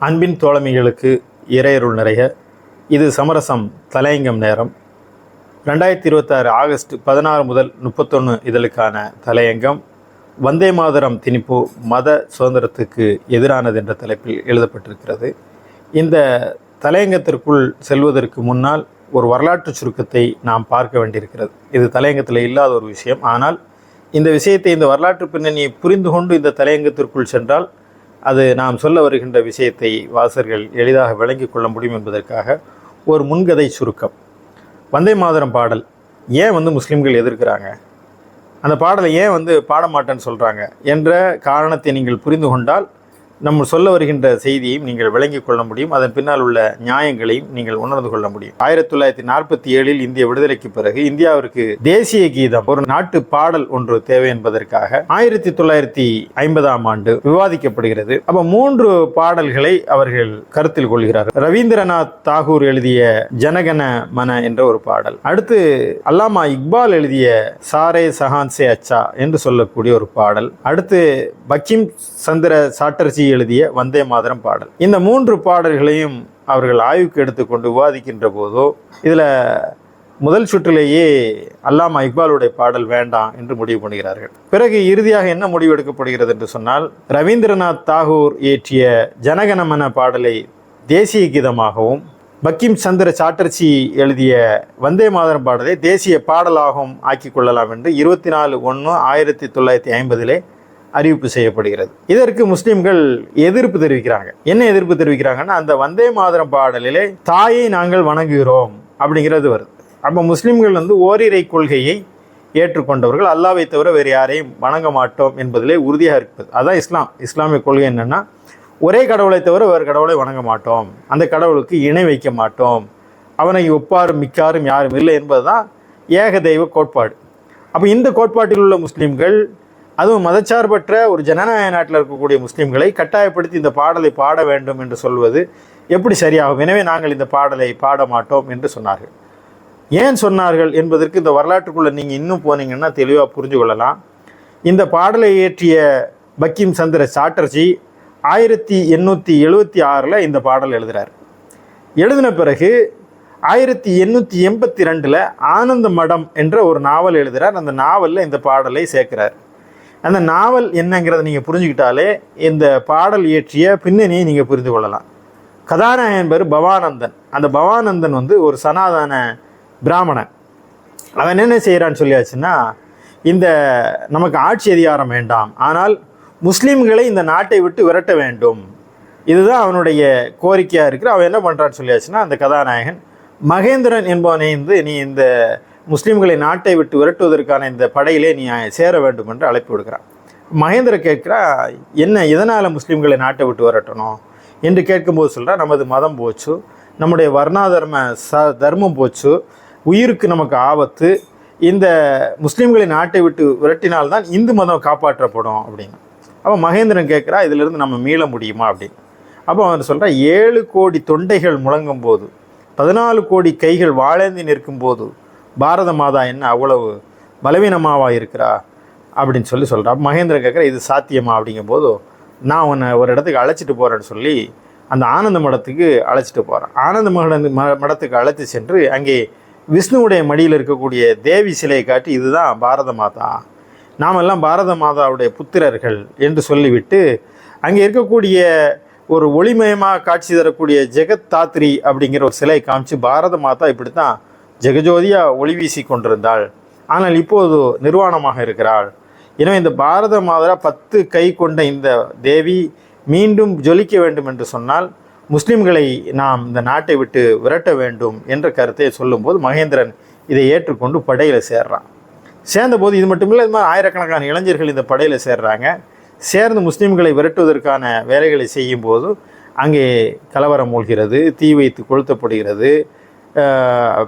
அன்பின் தோழமைகளுக்கு இறையருள் நிறைய. இது சமரசம் தலையங்கம் நேரம். 2026 ஆகஸ்ட் 16 முதல் 31 இதழுக்கான தலையங்கம் வந்தே மாதரம் திணிப்பு மத சுதந்திரத்துக்கு எதிரானது என்ற தலைப்பில் எழுதப்பட்டிருக்கிறது. இந்த தலையங்கத்திற்குள் செல்வதற்கு முன்னால் ஒரு வரலாற்று சுருக்கத்தை நாம் பார்க்க வேண்டியிருக்கிறது. இது தலையங்கத்தில் இல்லாத ஒரு விஷயம். ஆனால் இந்த விஷயத்தை, இந்த வரலாற்று பின்னணியை புரிந்து கொண்டு இந்த தலையங்கத்திற்குள் சென்றால் அது நாம் சொல்ல வருகின்ற விஷயத்தை வாசகர்கள் எளிதாக விளங்கிக் கொள்ள முடியும் என்பதற்காக ஒரு முன்கதை சுருக்கம். வந்தே மாதரம் பாடல் ஏன் முஸ்லீம்கள் எதிர்க்கிறாங்க, அந்த பாடலை ஏன் பாட மாட்டேன்னு சொல்கிறாங்க என்ற காரணத்தை நீங்கள் புரிந்து கொண்டால் நம்ம சொல்ல வருகின்ற செய்தியையும் நீங்கள் விளங்கிக் கொள்ள முடியும். அதன் பின்னால் உள்ள நியாயங்களையும் நீங்கள் உணர்ந்து கொள்ள முடியும். 1947 இந்திய விடுதலைக்கு பிறகு இந்தியாவிற்கு தேசிய கீதம், ஒரு நாட்டு பாடல் ஒன்று தேவை என்பதற்காக 1950ஆம் ஆண்டு விவாதிக்கப்படுகிறது. அப்ப 3 பாடல்களை அவர்கள் கருத்தில் கொள்கிறார்கள். ரவீந்திரநாத் தாகூர் எழுதிய ஜனகன மன என்ற ஒரு பாடல், அடுத்து அல்லாமா இக்பால் எழுதிய சாரே சஹான் சே அச்சா என்று சொல்லக்கூடிய ஒரு பாடல், அடுத்து பங்கிம் சந்திர சாட்டர்ஜி எழுதிய வந்தே மாதரம் பாடல். இந்த 3 பாடல்களையும் அவர்கள் ஆய்வுக்கு எடுத்துக்கொண்டு விவாதிக்கின்ற போதோ இதில் முதல் சுற்றிலேயே அல்லாமா இக்பாலுடைய பாடல் வேண்டாம் என்று முடிவு பண்ணுகிறார்கள். பிறகு இறுதியாக என்ன முடிவு எடுக்கப்படுகிறது என்று சொன்னால், ரவீந்திரநாத் தாகூர் இயற்றிய ஜனகணமன பாடலை தேசிய கீதமாகவும், பங்கிம் சந்திர சாட்டர்ஜி எழுதிய வந்தே மாதரம் பாடலை தேசிய பாடலாகவும் ஆக்கிக் கொள்ளலாம் என்று 24/1/1950 அறிவிப்பு செய்யப்படுகிறது. இதற்கு முஸ்லிம்கள் எதிர்ப்பு தெரிவிக்கிறாங்க. என்ன எதிர்ப்பு தெரிவிக்கிறாங்கன்னா, அந்த வந்தே மாதரம் பாடலிலே தாயை நாங்கள் வணங்குகிறோம் அப்படிங்கிறது வருது. அப்போ முஸ்லிம்கள் ஓரிரை கொள்கையை ஏற்றுக்கொண்டவர்கள், அல்லாவை தவிர வேறு யாரையும் வணங்க மாட்டோம் என்பதிலே உறுதியாக இருப்பது. அதான் இஸ்லாமிய கொள்கை. என்னன்னா, ஒரே கடவுளை தவிர வேறு கடவுளை வணங்க மாட்டோம், அந்த கடவுளுக்கு இணை வைக்க மாட்டோம், அவனை ஒப்பாரும் மிக்காரும் யாரும் இல்லை என்பதுதான் ஏக தெய்வ கோட்பாடு. அப்போ இந்த கோட்பாட்டில் உள்ள முஸ்லிம்கள், அதுவும் மதச்சார்பற்ற ஒரு ஜனநாயக நாட்டில் இருக்கக்கூடிய முஸ்லீம்களை கட்டாயப்படுத்தி இந்த பாடலை பாட வேண்டும் என்று சொல்வது எப்படி சரியாகும்? எனவே நாங்கள் இந்த பாடலை பாட மாட்டோம் என்று சொன்னார்கள். ஏன் சொன்னார்கள் என்பதற்கு இந்த வரலாற்றுக்குள்ளே நீங்கள் இன்னும் போனீங்கன்னா தெளிவாக புரிஞ்சு கொள்ளலாம். இந்த பாடலை இயற்றிய பங்கிம் சந்திர சாட்டர்ஜி 1876 இந்த பாடல் எழுதுகிறார். எழுதின பிறகு 1882 ஆனந்த மடம் என்ற ஒரு நாவல் எழுதுகிறார். அந்த நாவலில் இந்த பாடலை சேர்க்கிறார். அந்த நாவல் என்னங்கிறத நீங்கள் புரிஞ்சுக்கிட்டாலே இந்த பாடல் இயற்றிய பின்னணியை நீங்கள் புரிந்து கொள்ளலாம். கதாநாயகன் பேர் பவானந்தன். அந்த பவானந்தன் ஒரு சனாதன பிராமணன். அவன் என்ன செய்கிறான்னு சொல்லியாச்சுன்னா, இந்த நமக்கு ஆட்சி அதிகாரம் வேண்டாம், ஆனால் முஸ்லீம்களை இந்த நாட்டை விட்டு விரட்ட வேண்டும், இதுதான் அவனுடைய கோரிக்கையாக இருக்கிற. அவன் என்ன பண்ணுறான்னு சொல்லியாச்சுன்னா, அந்த கதாநாயகன் மகேந்திரன் என்பவனை நீ இந்த முஸ்லீம்களை நாட்டை விட்டு விரட்டுவதற்கான இந்த படையிலே நீ சேர வேண்டும் என்று அழைப்பு விடுக்கிறான். மகேந்திரன் கேட்கிறா, என்ன, எதனால் முஸ்லீம்களை நாட்டை விட்டு விரட்டணும் என்று கேட்கும்போது சொல்கிறா, நமது மதம் போச்சு, நம்முடைய வர்ணாதர்ம தர்மம் போச்சு, உயிருக்கு நமக்கு ஆபத்து, இந்த முஸ்லீம்களை நாட்டை விட்டு விரட்டினால்தான் இந்து மதம் காப்பாற்றப்படும் அப்படின்னு. அப்போ மகேந்திரன் கேட்குறா, இதிலிருந்து நம்ம மீள முடியுமா அப்படின்னு. அப்போ அவன் சொல்கிறா, 7 கோடி தொண்டைகள் முழங்கும் போது, 14 கோடி கைகள் வாழேந்தி நிற்கும் போது பாரத மாதா என்ன அவ்வளவு பலவீனமாவா இருக்கிறா அப்படின்னு சொல்கிறா. மகேந்திரன் கேட்குற, இது சாத்தியமா அப்படிங்கும்போது, நான் உன்னை ஒரு இடத்துக்கு அழைச்சிட்டு போகிறேன்னு சொல்லி அந்த ஆனந்த மடத்துக்கு அழைச்சிட்டு போகிறேன். ஆனந்த மடத்துக்கு அழைத்து சென்று அங்கே விஷ்ணுவுடைய மடியில் இருக்கக்கூடிய தேவி சிலையை காட்டி, இதுதான் பாரத மாதா, நாமெல்லாம் பாரத மாதாவுடைய புத்திரர்கள் என்று சொல்லிவிட்டு அங்கே இருக்கக்கூடிய ஒரு ஒளிமயமாக காட்சி தரக்கூடிய ஜெகத் தாத்ரி அப்படிங்கிற ஒரு சிலை காமிச்சு, பாரத மாதா இப்படி தான் ஜெகஜோதியாக ஒளி வீசி கொண்டிருந்தாள், ஆனால் இப்போது நிர்வாணமாக இருக்கிறாள். எனவே இந்த பாரத மாதா 10 கை கொண்ட இந்த தேவி மீண்டும் ஜொலிக்க வேண்டும் என்று சொன்னால் முஸ்லிம்களை நாம் இந்த நாட்டை விட்டு விரட்ட வேண்டும் என்ற கருத்தை சொல்லும்போது மகேந்திரன் இதை ஏற்றுக்கொண்டு படையில் சேர்றான். சேர்ந்தபோது இது மட்டுமில்லை, இது மாதிரி ஆயிரக்கணக்கான இளைஞர்கள் இந்த படையில் சேர்றாங்க. சேர்ந்து முஸ்லீம்களை விரட்டுவதற்கான வேலைகளை செய்யும்போது அங்கே கலவரம் மூழ்கிறது, தீ வைத்து கொளுத்தப்படுகிறது.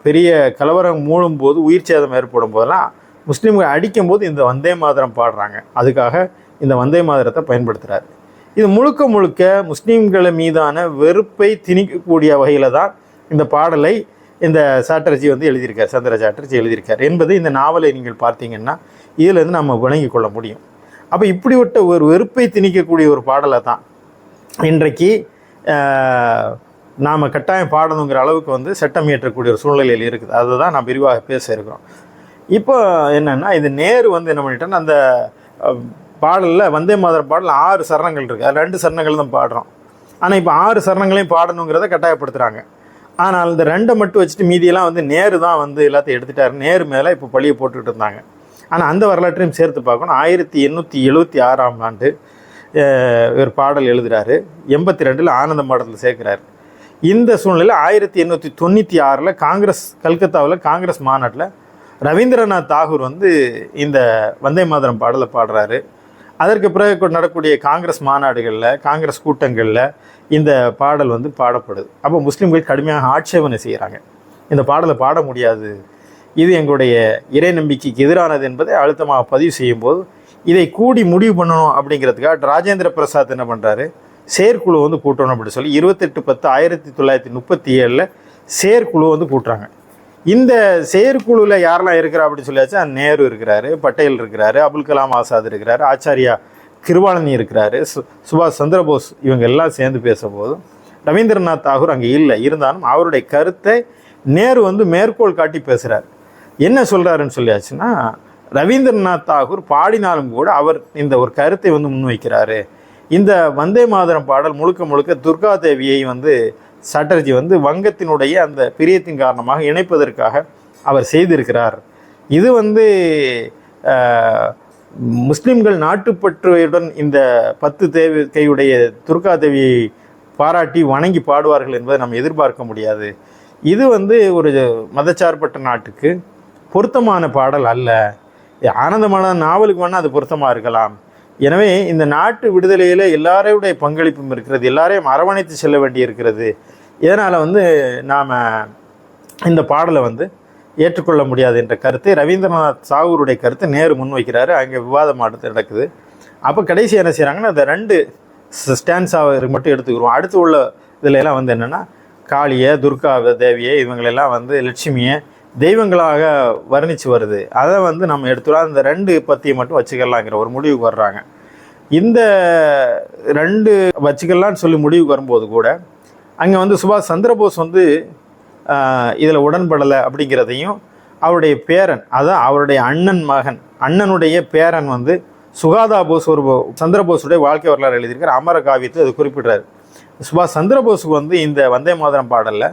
பெரிய கலவரம் மூழும்போது, உயிர் சேதம் ஏற்படும் போதெல்லாம் முஸ்லீம்கள் அடிக்கும்போது இந்த வந்தே மாதரம் பாடுறாங்க. அதுக்காக இந்த வந்தே மாதரத்தை பயன்படுத்துகிறார். இது முழுக்க முழுக்க முஸ்லீம்களை மீதான வெறுப்பை திணிக்கக்கூடிய வகையில் தான் இந்த பாடலை இந்த சாட்டர்ஜி எழுதியிருக்கார், சந்திர சாட்டர்ஜி எழுதியிருக்கார் என்பது இந்த நாவலை நீங்கள் பார்த்தீங்கன்னா இதிலேருந்து நம்ம விளங்கி கொள்ள முடியும். அப்போ இப்படிப்பட்ட ஒரு வெறுப்பை திணிக்கக்கூடிய ஒரு பாடலை தான் இன்றைக்கு நாம் கட்டாயம் பாடணுங்கிற அளவுக்கு வந்து சட்டம் இயற்றக்கூடிய ஒரு சூழ்நிலையில் இருக்குது. அதுதான் நான் விரிவாக பேச இருக்கிறோம். இப்போ என்னென்னா, இது நேரு வந்து என்ன பண்ணிட்டேன்னா, அந்த பாடலில் வந்தே மாதரம் பாடல் 6 சரணங்கள் இருக்குது. அது 2 சரணங்கள் தான் பாடுறோம். ஆனால் இப்போ 6 சரணங்களையும் பாடணுங்கிறத கட்டாயப்படுத்துகிறாங்க. ஆனால் இந்த 2 மட்டும் வச்சுட்டு மீதியெல்லாம் வந்து நேரு தான் வந்து எல்லாத்தையும் எடுத்துட்டார். நேரு மேலே இப்போ பழியை போட்டுக்கிட்டு இருந்தாங்க. ஆனால் அந்த வரலாற்றையும் சேர்த்து பார்க்கணும். 1876ஆம் ஆண்டு ஒரு பாடல் எழுதுகிறாரு. 82 ஆனந்த மாடத்தில் சேர்க்குறாரு. இந்த சூழ்நிலையில் 1896 காங்கிரஸ், கல்கத்தாவில் காங்கிரஸ் மாநாட்டில் ரவீந்திரநாத் தாகூர் வந்து இந்த வந்தே மாதரம் பாடலை பாடுறாரு. அதற்கு பிறகு நடக்கக்கூடிய காங்கிரஸ் மாநாடுகளில், காங்கிரஸ் கூட்டங்களில் இந்த பாடல் வந்து பாடப்படுது. அப்போ முஸ்லீம்கள் கடுமையாக ஆட்சேபனை செய்கிறாங்க. இந்த பாடலை பாட முடியாது, இது எங்களுடைய இறை நம்பிக்கைக்கு எதிரானது என்பதை அழுத்தமாக பதிவு செய்யும்போது இதை கூடி முடிவு பண்ணணும் அப்படிங்கிறதுக்காக ராஜேந்திர பிரசாத் என்ன பண்ணுறாரு, செயற்குழு வந்து கூட்டணும் அப்படின்னு சொல்லி 28/10/1937 செயற்குழு வந்து கூட்டுறாங்க. இந்த செயற்குழுவில் யாரெல்லாம் இருக்கிறா அப்படின்னு சொல்லியாச்சா, நேரு இருக்கிறாரு, பட்டேல் இருக்கிறாரு, அபுல் கலாம் ஆசாத் இருக்கிறாரு, ஆச்சாரியா கிருபாலனி இருக்கிறாரு, சுபாஷ் சந்திரபோஸ், இவங்க எல்லாம் சேர்ந்து பேசும்போது ரவீந்திரநாத் தாகூர் அங்கே இல்லை. இருந்தாலும் அவருடைய கருத்தை நேரு வந்து மேற்கோள் காட்டி பேசுகிறார். என்ன சொல்கிறாருன்னு சொல்லியாச்சுன்னா, ரவீந்திரநாத் தாகூர் பாடினாலும் கூட அவர் இந்த ஒரு கருத்தை வந்து முன்வைக்கிறாரு. இந்த வந்தே மாதரம் பாடல் முழுக்க முழுக்க துர்கா தேவியை வந்து சட்டர்ஜி வந்து வங்கத்தினுடைய அந்த பிரியத்தின் காரணமாக இணைப்பதற்காக அவர் செய்திருக்கிறார். இது வந்து முஸ்லிம்கள் நாட்டுப்பற்றுடன் இந்த 10 கையுடைய துர்கா தேவியை பாராட்டி வணங்கி பாடுவார்கள் என்பதை நம்ம எதிர்பார்க்க முடியாது. இது வந்து ஒரு மதச்சார்பற்ற நாட்டுக்கு பொருத்தமான பாடல் அல்ல. ஆனந்தமான நாவலுக்கு வேணால் அது பொருத்தமாக இருக்கலாம். எனவே இந்த நாட்டு விடுதலையில் எல்லாரையுடைய பங்களிப்பும் இருக்கிறது, எல்லாரையும் அரவணைத்து செல்ல வேண்டி இருக்கிறது. இதனால் வந்து நாம் இந்த பாடலை வந்து ஏற்றுக்கொள்ள முடியாது என்ற கருத்தை ரவீந்திரநாத் தாகூருடைய கருத்தை நேரு முன்வைக்கிறாரு. அங்கே விவாதம் அடுத்து நடக்குது. அப்போ கடைசி என்ன செய்கிறாங்கன்னா, அந்த 2 ஸ்டான்ஸாக மட்டும் எடுத்துக்கிறோம். அடுத்து உள்ள இதில் எல்லாம் வந்து என்னென்னா, காளியை, துர்கா தேவியை, இவங்களெல்லாம் வந்து லட்சுமியை தெய்வங்களாக வர்ணித்து வருது. அதை வந்து நம்ம எடுத்துக்கலாம். இந்த 2 பத்தியை மட்டும் வச்சுக்கலாங்கிற ஒரு முடிவுக்கு வர்றாங்க. இந்த 2 வச்சுக்கலான்னு சொல்லி முடிவுக்கு வரும்போது கூட அங்கே வந்து சுபாஷ் சந்திரபோஸ் வந்து இதில் உடன்படலை அப்படிங்கிறதையும், அவருடைய பேரன், அதான் அவருடைய அண்ணனுடைய பேரன் வந்து சுகாதா போஸ் ஒரு சந்திரபோஸுடைய வாழ்க்கை வரலாறு எழுதியிருக்கிற அமர காவியத்தில் அது குறிப்பிடுறாரு. சுபாஷ் சந்திரபோஸுக்கு வந்து இந்த வந்தே மாதரம் பாடலில்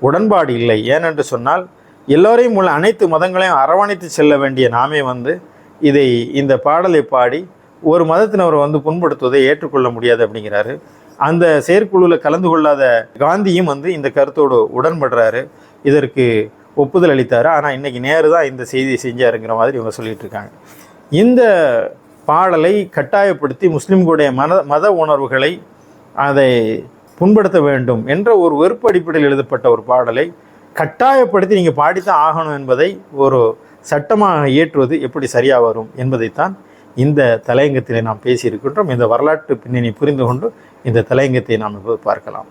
உடன்பாடு இல்லை. ஏனென்று சொன்னால், எல்லோரையும் உள்ள அனைத்து மதங்களையும் அரவணைத்து செல்ல வேண்டிய நாமே வந்து இந்த பாடலை பாடி ஒரு மதத்தினரை வந்து புண்படுத்துவதை ஏற்றுக்கொள்ள முடியாது அப்படிங்கிறாரு. அந்த செயற்குழுவில் கலந்து கொள்ளாத காந்தியும் வந்து இந்த கருத்தோடு உடன்படுறாரு, இதற்கு ஒப்புதல் அளித்தார். ஆனால் இன்றைக்கி நேரு தான் இந்த செய்தியை செஞ்சாருங்கிற மாதிரி இவங்க சொல்லிட்டு இருக்காங்க. இந்த பாடலை கட்டாயப்படுத்தி முஸ்லிம்களுடைய மத உணர்வுகளை அதை புண்படுத்த வேண்டும் என்ற ஒரு வெறுப்பு அடிப்படையில் எழுதப்பட்ட ஒரு பாடலை கட்டாயப்படுத்தி நீங்கள் பாடித்தான் ஆகணும் என்பதை ஒரு சட்டமாக இயற்றுவது எப்படி சரியாக வரும் என்பதைத்தான் இந்த தலையங்கத்தில் நாம் பேசியிருக்கின்றோம். இந்த வரலாற்று பின்னணி புரிந்து கொண்டு இந்த தலையங்கத்தை நாம் இப்போது பார்க்கலாம்.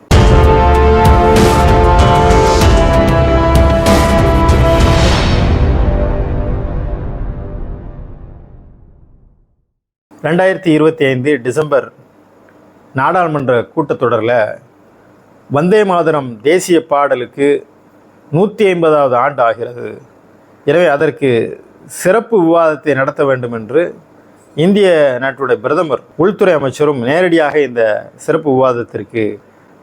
டிசம்பர் நாடாளுமன்ற கூட்டத்தொடரில் வந்தே மாதரம் தேசிய பாடலுக்கு 150வது ஆண்டு ஆகிறது. எனவே அதற்கு சிறப்பு விவாதத்தை நடத்த வேண்டும் என்று இந்திய நாட்டுடைய பிரதமர், உள்துறை அமைச்சரும் நேரடியாக இந்த சிறப்பு விவாதத்திற்கு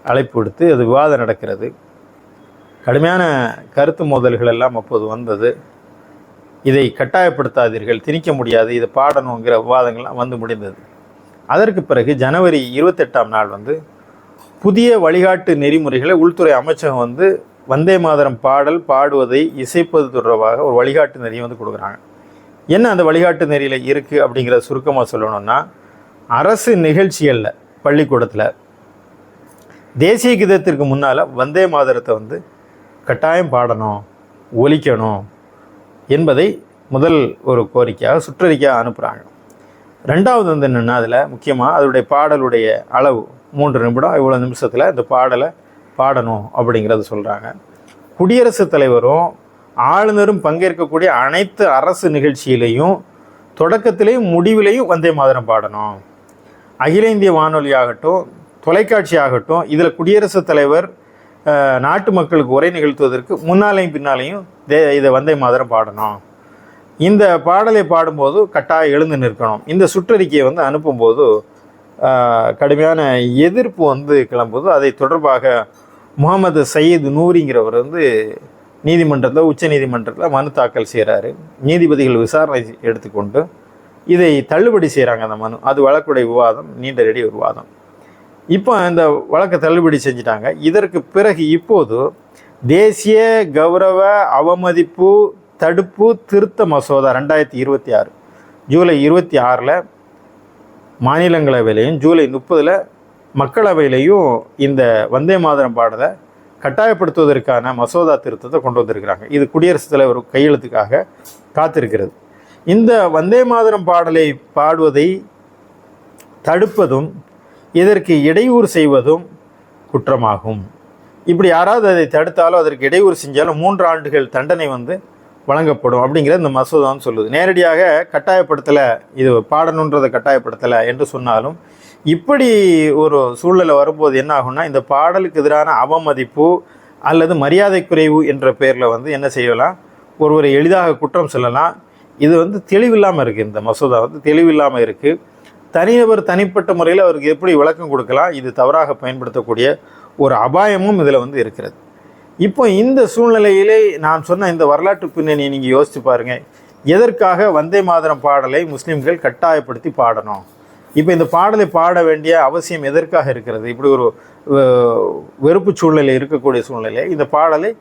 அழைப்பு விடுத்து அது விவாதம் நடக்கிறது. கடுமையான கருத்து மோதல்கள் எல்லாம் அப்போது வந்தது. இதை கட்டாயப்படுத்தாதீர்கள், திணிக்க முடியாது, இதை பாடணுங்கிற விவாதங்கள்லாம் வந்து முடிந்தது. அதற்கு பிறகு ஜனவரி 28ஆம் நாள் வந்து புதிய வழிகாட்டு நெறிமுறைகளை உள்துறை அமைச்சகம் வந்து வந்தே மாதரம் பாடல் பாடுவதை இசைப்பது தொடர்பாக ஒரு வழிகாட்டு நெறியை வந்து கொடுக்குறாங்க. என்ன அந்த வழிகாட்டு நெறியில் இருக்குது அப்படிங்கிறத சுருக்கமாக சொல்லணும்னா, அரசு நிகழ்ச்சிகளில் பள்ளிக்கூடத்தில் தேசிய கீதத்திற்கு முன்னால் வந்தே மாதரத்தை வந்து கட்டாயம் பாடணும், ஒலிக்கணும் என்பதை முதல் ஒரு கோரிக்கையாக சுற்றறிக்கையாக அனுப்புகிறாங்க. ரெண்டாவது வந்து என்னென்னா, அதில் முக்கியமாக அதனுடைய பாடலுடைய அளவு 3 நிமிடம், இவ்வளோ நிமிஷத்தில் இந்த பாடலை பாடணும் அப்படிங்கிறத சொல்கிறாங்க. குடியரசுத் தலைவரும் ஆளுநரும் பங்கேற்கக்கூடிய அனைத்து அரசு நிகழ்ச்சியிலையும் தொடக்கத்திலையும் முடிவிலையும் வந்தே மாதரம் பாடணும். அகில இந்திய வானொலி ஆகட்டும், தொலைக்காட்சி ஆகட்டும், இதில் குடியரசுத் தலைவர் நாட்டு மக்களுக்கு உரை நிகழ்த்துவதற்கு முன்னாலேயும் பின்னாலேயும் இதை வந்தே மாதரம் பாடணும், இந்த பாடலை பாடும்போது கட்டாயம் எழுந்து நிற்கணும், இந்த சுற்றறிக்கையை வந்து அனுப்பும்போது கடுமையான எதிர்ப்பு வந்து கிளம்புது. அதை தொடர்பாக முகமது சயீத் நூரிங்கிறவர் வந்து நீதிமன்றத்தில், உச்ச நீதிமன்றத்தில் மனு தாக்கல் செய்கிறாரு. நீதிபதிகள் விசாரணை எடுத்துக்கொண்டு இதை தள்ளுபடி செய்கிறாங்க அந்த மனு. அது வழக்குடைய விவாதம், நீண்ட நெடிய விவாதம். இப்போ இந்த வழக்கை தள்ளுபடி செஞ்சிட்டாங்க. இதற்கு பிறகு இப்போது தேசிய கௌரவ அவமதிப்பு தடுப்பு திருத்த மசோதா 2026 ஜூலை 26 மாநிலங்களவையிலையும் ஜூலை 30 மக்களவையிலையும் இந்த வந்தே மாதரம் பாடலை கட்டாயப்படுத்துவதற்கான மசோதா திருத்தத்தை கொண்டு வந்திருக்கிறாங்க. இது குடியரசுத் தலைவர் கையெழுத்துக்காக காத்திருக்கிறது. இந்த வந்தே மாதரம் பாடலை பாடுவதை தடுப்பதும் இதற்கு இடையூறு செய்வதும் குற்றமாகும். இப்படி யாராவது அதை தடுத்தாலோ அதற்கு இடையூறு செஞ்சாலும் 3 ஆண்டுகள் தண்டனை வந்து வழங்கப்படும் அப்படிங்கிற இந்த மசோதான்னு சொல்லுது. நேரடியாக கட்டாயப்படுத்தலை, இது பாடணுன்றதை கட்டாயப்படுத்தலை என்று சொன்னாலும் இப்படி ஒரு சூழ்நிலை வரும்போது என்ன ஆகும்னா, இந்த பாடலுக்கு எதிரான அவமதிப்பு அல்லது மரியாதை குறைவு என்ற பேரில் வந்து என்ன செய்யலாம், ஒருவரை எளிதாக குற்றம் சொல்லலாம். இது வந்து தெளிவில்லாமல் இருக்குது. இந்த மசோதா வந்து தெளிவில்லாமல் இருக்குது. தனிநபர் தனிப்பட்ட முறையில் அவருக்கு எப்படி விளக்கம் கொடுக்கலாம், இது தவறாக பயன்படுத்தக்கூடிய ஒரு அபாயமும் இதில் வந்து இருக்கிறது. இப்போ இந்த சூழ்நிலையிலே நான் சொன்ன இந்த வரலாற்று பின்னணியை நீங்கள் யோசித்து பாருங்கள். எதற்காக வந்தே மாதரம் பாடலை முஸ்லீம்கள் கட்டாயப்படுத்தி பாடணும்? இப்போ இந்த பாடலை பாட வேண்டிய அவசியம் எதற்காக இருக்கிறது? இப்படி ஒரு வெறுப்பு சூழ்நிலை இருக்கக்கூடிய சூழ்நிலை, இந்த பாடலை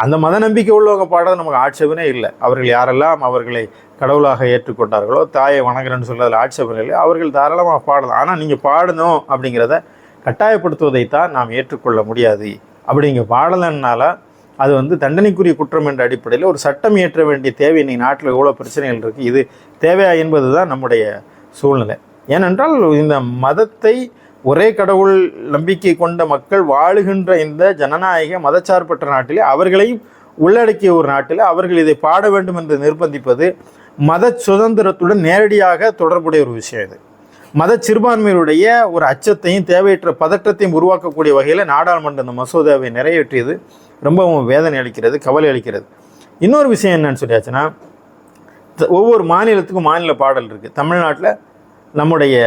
அந்த மத நம்பிக்கை உள்ளவங்க பாடுறது நமக்கு ஆட்சேபனே இல்லை. அவர்கள் யாரெல்லாம் அவர்களை கடவுளாக ஏற்றுக்கொண்டார்களோ, தாயை வணங்குறேன்னு சொல்கிறதில் ஆட்சேபனை இல்லை, அவர்கள் தாராளமாக பாடலாம். ஆனால் நீங்கள் பாடணும் அப்படிங்கிறத கட்டாயப்படுத்துவதைத்தான் நாம் ஏற்றுக்கொள்ள முடியாது. அப்படி இங்கே பாடலைன்னால அது வந்து தண்டனைக்குரிய குற்றம் என்ற அடிப்படையில் ஒரு சட்டம் இயற்ற வேண்டிய தேவை இன்னைக்கு நாட்டில் எவ்வளோ பிரச்சனைகள் இருக்குது, இது தேவையா என்பது தான் நம்முடைய சூழ்நிலை. ஏனென்றால் இந்த மதத்தை ஒரே கடவுள் நம்பிக்கை கொண்ட மக்கள் வாழுகின்ற இந்த ஜனநாயக மதச்சார்பற்ற நாட்டிலே, அவர்களையும் உள்ளடக்கிய ஒரு நாட்டில் அவர்கள் இதை பாட வேண்டும் என்று நிர்பந்திப்பது மத சுதந்திரத்துடன் நேரடியாக தொடர்புடைய ஒரு விஷயம். இது மத சிறுபான்மையுடைய ஒரு அச்சத்தையும் தேவையற்ற பதற்றத்தையும் உருவாக்கக்கூடிய வகையில் நாடாளுமன்ற இந்த மசோதாவை நிறைவேற்றியது ரொம்பவும் வேதனை அளிக்கிறது, கவலை அளிக்கிறது. இன்னொரு விஷயம் என்னன்னு சொல்லியாச்சுன்னா, ஒவ்வொரு மாநிலத்துக்கும் மாநில பாடல் இருக்குது. தமிழ்நாட்டில் நம்முடைய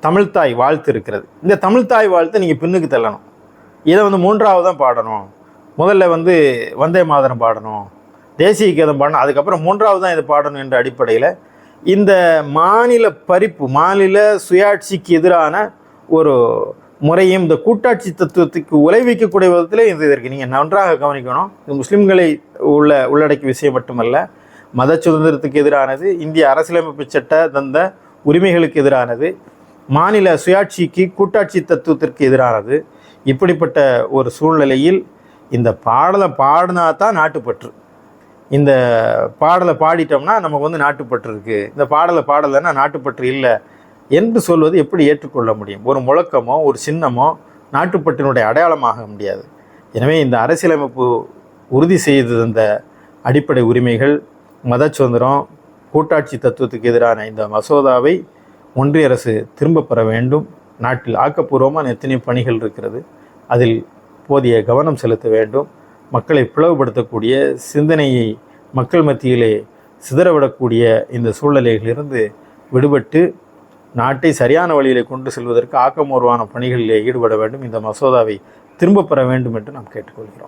தமிழ்தாய் வாழ்த்து இருக்கிறது. இந்த தமிழ்தாய் வாழ்த்தை நீங்கள் பின்னுக்கு தள்ளணும். இதை வந்து 3ஆவது தான் பாடணும். முதல்ல வந்து வந்தே மாதரம் பாடணும், தேசிய கீதம் பாடணும், அதுக்கப்புறம் 3ஆவது தான் இதை பாடணும் என்ற அடிப்படையில் இந்த மாநில பறிப்பு, மாநில சுயாட்சிக்கு எதிரான ஒரு முறையும் இந்த கூட்டாட்சி தத்துவத்துக்கு உழைவிக்கக்கூடிய விதத்தில் இது இருக்குது. நீங்கள் நன்றாக கவனிக்கணும். இது முஸ்லீம்களை உள்ளடக்கிய விஷயம் மட்டுமல்ல, மத சுதந்திரத்துக்கு எதிரானது, இந்திய அரசியலமைப்பு சட்ட தந்த உரிமைகளுக்கு எதிரானது, மாநில சுயாட்சிக்கு கூட்டாட்சி தத்துவத்திற்கு எதிரானது. இப்படிப்பட்ட ஒரு சூழ்நிலையில் இந்த பாடலை பாடினா தான் நாட்டுப்பற்று. இந்த பாடலை பாடிட்டோம்னா நமக்கு வந்து நாட்டுப்பற்று இருக்குது, இந்த பாடலை பாடலைன்னா நாட்டுப்பற்று இல்லை என்று சொல்வது எப்படி ஏற்றுக்கொள்ள முடியும்? ஒரு முழக்கமோ ஒரு சின்னமோ நாட்டுப்பற்றினுடைய அடையாளமாக முடியாது. எனவே இந்த அரசியலமைப்பு உறுதி செய்த இந்த அடிப்படை உரிமைகள், மத சுதந்திரம், கூட்டாட்சி தத்துவத்துக்கு எதிரான இந்த மசோதாவை ஒன்றிய அரசு திரும்ப பெற வேண்டும். நாட்டில் ஆக்கப்பூர்வமான எத்தனையோ பணிகள் இருக்கிறது, அதில் போதிய கவனம் செலுத்த வேண்டும். மக்களை பிளவுபடுத்தக்கூடிய சிந்தனையை மக்கள் மத்தியிலே சிதறவிடக்கூடிய இந்த சூழ்நிலைகளிலிருந்து விடுபட்டு நாட்டை சரியான வழியிலே கொண்டு செல்வதற்கு ஆக்கபூர்வமான பணிகளிலே ஈடுபட வேண்டும். இந்த மசோதாவை திரும்ப பெற வேண்டும் என்று நாம் கேட்டுக்கொள்கிறோம்.